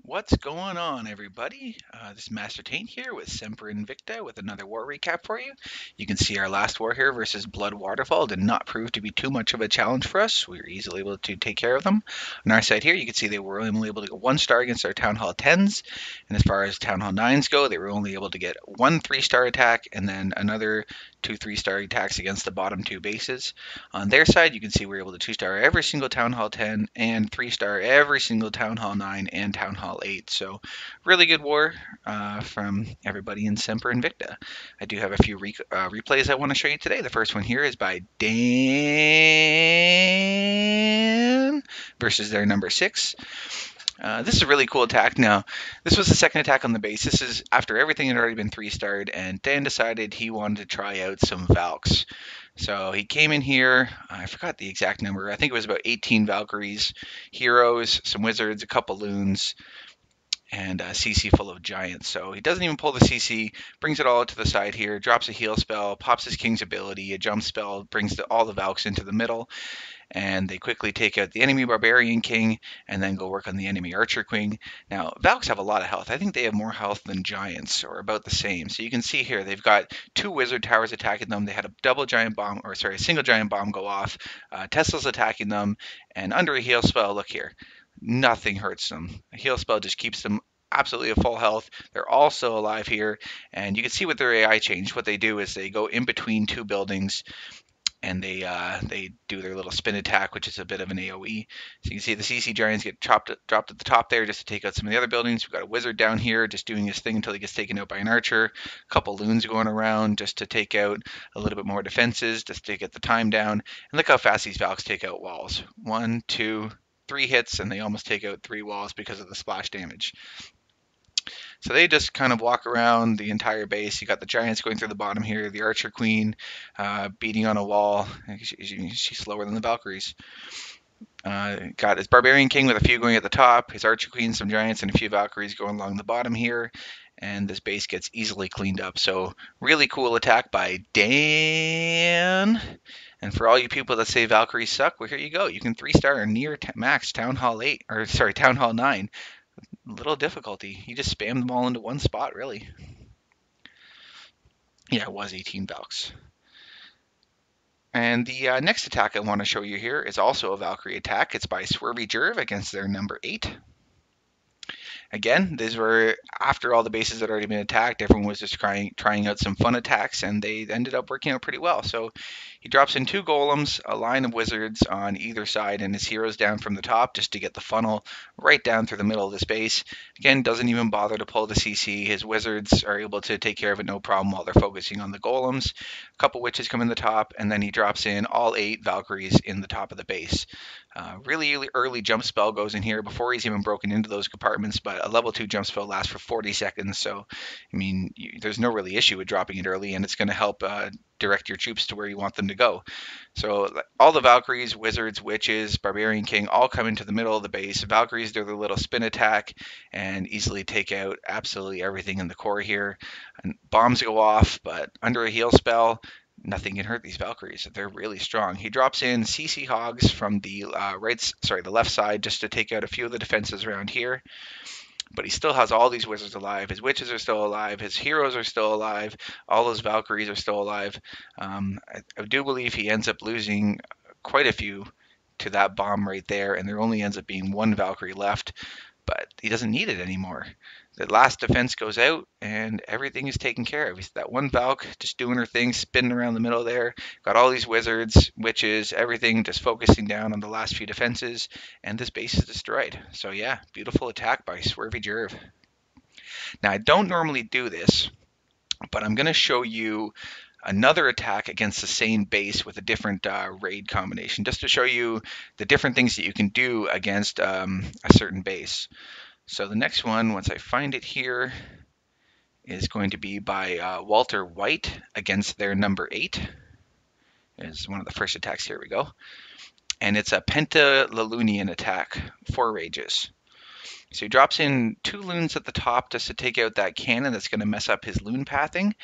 What's going on, everybody? This is Master Taint here with Semper Invicta with another war recap for you. You can see our last war here versus Blood Waterfall did not prove to be too much of a challenge for us. We were easily able to take care of them. On our side here, you can see they were only able to get 1 star against our Town Hall 10s. And as far as Town Hall 9s go, they were only able to get 1 3-star attack and then another 2 3-star attacks against the bottom 2 bases. On their side, you can see we're able to 2-star every single Town Hall 10 and 3-star every single Town Hall 9 and Town Hall 8. So really good war from everybody in Semper Invicta. I do have a few replays I want to show you today. The first one here is by Daaaan versus their number 6. This is a really cool attack. Now, this was the second attack on the base. This is after everything had already been 3-starred, and Dan decided he wanted to try out some Valks. So he came in here, I forgot the exact number, I think it was about 18 Valkyries, heroes, some wizards, a couple loons, and a CC full of giants. So he doesn't even pull the CC, brings it all to the side here, drops a heal spell, pops his king's ability, a jump spell, brings all the Valks into the middle, and they quickly take out the enemy Barbarian King and then go work on the enemy Archer Queen. Now, Valks have a lot of health. I think they have more health than Giants, or about the same. So you can see here, they've got 2 Wizard Towers attacking them. They had a single Giant Bomb go off. Tesla's attacking them, and under a heal spell, look here, nothing hurts them. A heal spell just keeps them absolutely at full health. They're also alive here, and you can see with their AI change, what they do is they go in between 2 buildings and they do their little spin attack, which is a bit of an AoE. So you can see the CC Giants get dropped at the top there just to take out some of the other buildings. We've got a Wizard down here just doing his thing until he gets taken out by an Archer. A couple Loons going around just to take out a little bit more defenses, just to get the time down. And look how fast these Valks take out walls. 1, 2, 3 hits, and they almost take out 3 walls because of the splash damage. So they just kind of walk around the entire base. You got the Giants going through the bottom here, the Archer Queen beating on a wall. She's slower than the Valkyries. Got his Barbarian King with a few going at the top, his Archer Queen, some Giants, and a few Valkyries going along the bottom here. And this base gets easily cleaned up. So really cool attack by Daaaan. And for all you people that say Valkyries suck, well, here you go. You can 3-star or near max Town Hall 9. Little difficulty. You just spammed them all into one spot, really. Yeah, it was 18 Valks. And the next attack I want to show you here is also a Valkyrie attack. It's by Swervy Jerv against their number 8. Again, these were after all the bases had already been attacked. Everyone was just trying out some fun attacks, and they ended up working out pretty well. So he drops in 2 golems, a line of wizards on either side, and his heroes down from the top just to get the funnel right down through the middle of this base. Again, doesn't even bother to pull the CC. His wizards are able to take care of it no problem while they're focusing on the golems. A couple witches come in the top, and then he drops in all 8 Valkyries in the top of the base. Really early jump spell goes in here before he's even broken into those compartments, but a level 2 jump spell lasts for 40 seconds, so I mean, there's no really issue with dropping it early, and it's going to help direct your troops to where you want them to go. So all the Valkyries, Wizards, Witches, Barbarian King all come into the middle of the base. Valkyries do their little spin attack and easily take out absolutely everything in the core here. And bombs go off, but under a heal spell, nothing can hurt these Valkyries. They're really strong. He drops in CC Hogs from the left side just to take out a few of the defenses around here. But he still has all these wizards alive. His witches are still alive. His heroes are still alive. All those Valkyries are still alive. I do believe he ends up losing quite a few to that bomb right there, and there only ends up being 1 Valkyrie left. But he doesn't need it anymore. The last defense goes out, and everything is taken care of. He's that 1 Valk just doing her thing, spinning around the middle there. Got all these wizards, witches, everything just focusing down on the last few defenses, and this base is destroyed. So yeah, beautiful attack by Swervy Jerv. Now, I don't normally do this, but I'm going to show you another attack against the same base with a different raid combination, just to show you the different things that you can do against a certain base. So the next one, once I find it here, is going to be by Walter White against their number 8. Is one of the first attacks. Here we go. And it's a PentaLaLoonian attack, 4 rages. So he drops in 2 loons at the top just to take out that cannon that's going to mess up his loon pathing.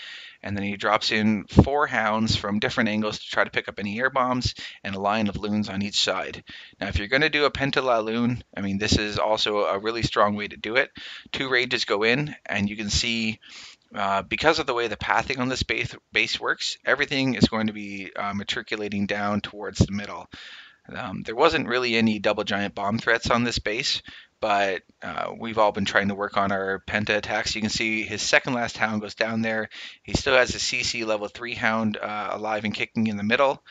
And then he drops in 4 hounds from different angles to try to pick up any air bombs and a line of loons on each side. Now, if you're going to do a PentaLaLoon, I mean, this is also a really strong way to do it. 2 rages go in, and you can see because of the way the pathing on this base works, everything is going to be matriculating down towards the middle. There wasn't really any double giant bomb threats on this base, but we've all been trying to work on our penta attacks. You can see his second last hound goes down there. He still has a CC level 3 hound alive and kicking in the middle,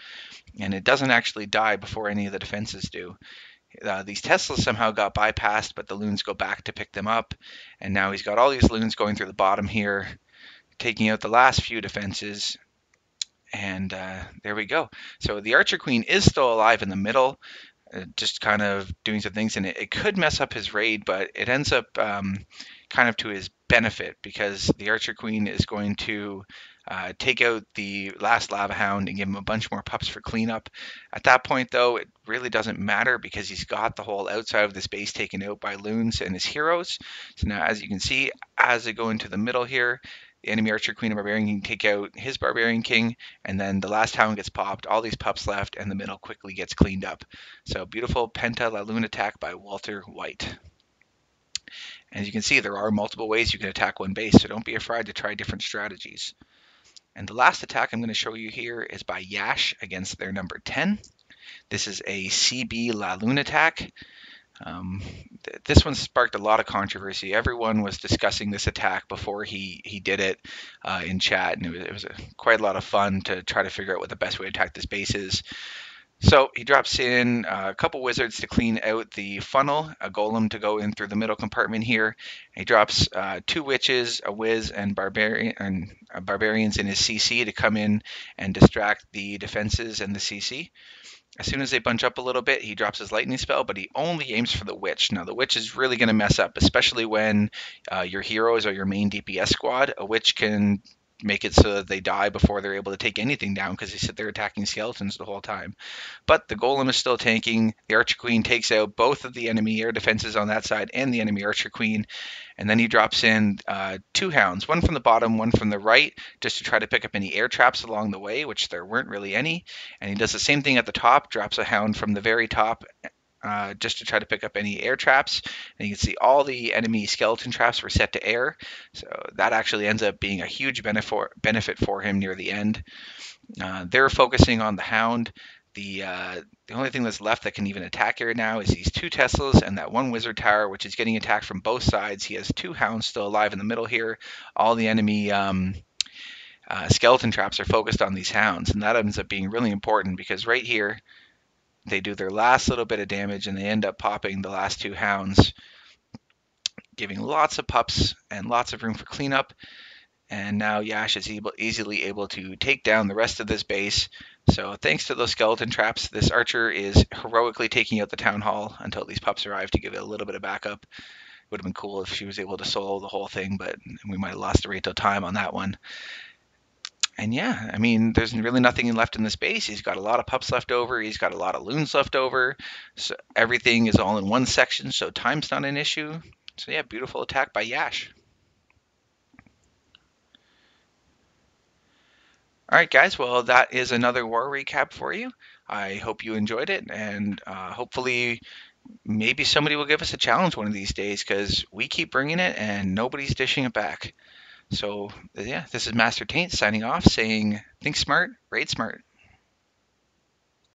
and it doesn't actually die before any of the defenses do. These Teslas somehow got bypassed, but the loons go back to pick them up, and now he's got all these loons going through the bottom here, taking out the last few defenses. And there we go. So the Archer Queen is still alive in the middle, just kind of doing some things, and it could mess up his raid, but it ends up kind of to his benefit because the Archer Queen is going to take out the last Lava Hound and give him a bunch more pups for cleanup. At that point, though, it really doesn't matter because he's got the whole outside of this base taken out by loons and his heroes. So now, as you can see, as they go into the middle here, the enemy Archer Queen and Barbarian King take out his Barbarian King, and then the last hound gets popped, all these pups left, and the middle quickly gets cleaned up. So beautiful PentaLaLoon attack by Walter White. As you can see, there are multiple ways you can attack one base, so don't be afraid to try different strategies. And the last attack I'm going to show you here is by Yash against their number 10. This is a CB LaLoon attack. This one sparked a lot of controversy. Everyone was discussing this attack before he did it in chat, and it was quite a lot of fun to try to figure out what the best way to attack this base is. So he drops in a couple wizards to clean out the funnel, a golem to go in through the middle compartment here. He drops 2 witches, a wiz, and barbarians in his CC to come in and distract the defenses and the CC. As soon as they bunch up a little bit, he drops his lightning spell, but he only aims for the witch. Now, the witch is really going to mess up, especially when your heroes are your main DPS squad. A witch can make it so that they die before they're able to take anything down because they sit there attacking skeletons the whole time. But the golem is still tanking. The Archer Queen takes out both of the enemy air defenses on that side and the enemy Archer Queen. And then he drops in 2 hounds, one from the bottom, one from the right, just to try to pick up any air traps along the way, which there weren't really any. And he does the same thing at the top, drops a hound from the very top just to try to pick up any air traps. And you can see all the enemy skeleton traps were set to air. So that actually ends up being a huge benefit for him near the end. They're focusing on the hound. The only thing that's left that can even attack here now is these 2 Teslas and that 1 wizard tower, which is getting attacked from both sides. He has 2 hounds still alive in the middle here. All the enemy skeleton traps are focused on these hounds, and that ends up being really important because right here they do their last little bit of damage and they end up popping the last 2 hounds, giving lots of pups and lots of room for cleanup. And now Yash is easily able to take down the rest of this base. So thanks to those skeleton traps, this archer is heroically taking out the town hall until these pups arrive to give it a little bit of backup. It would have been cool if she was able to solo the whole thing, but we might have lost the Rato time on that one. And yeah, I mean, there's really nothing left in this base. He's got a lot of pups left over. He's got a lot of loons left over. So everything is all in one section, so time's not an issue. So yeah, beautiful attack by Yash. All right, guys. Well, that is another war recap for you. I hope you enjoyed it, and hopefully maybe somebody will give us a challenge one of these days because we keep bringing it and nobody's dishing it back. So yeah, this is Master Taint signing off saying think smart, raid smart.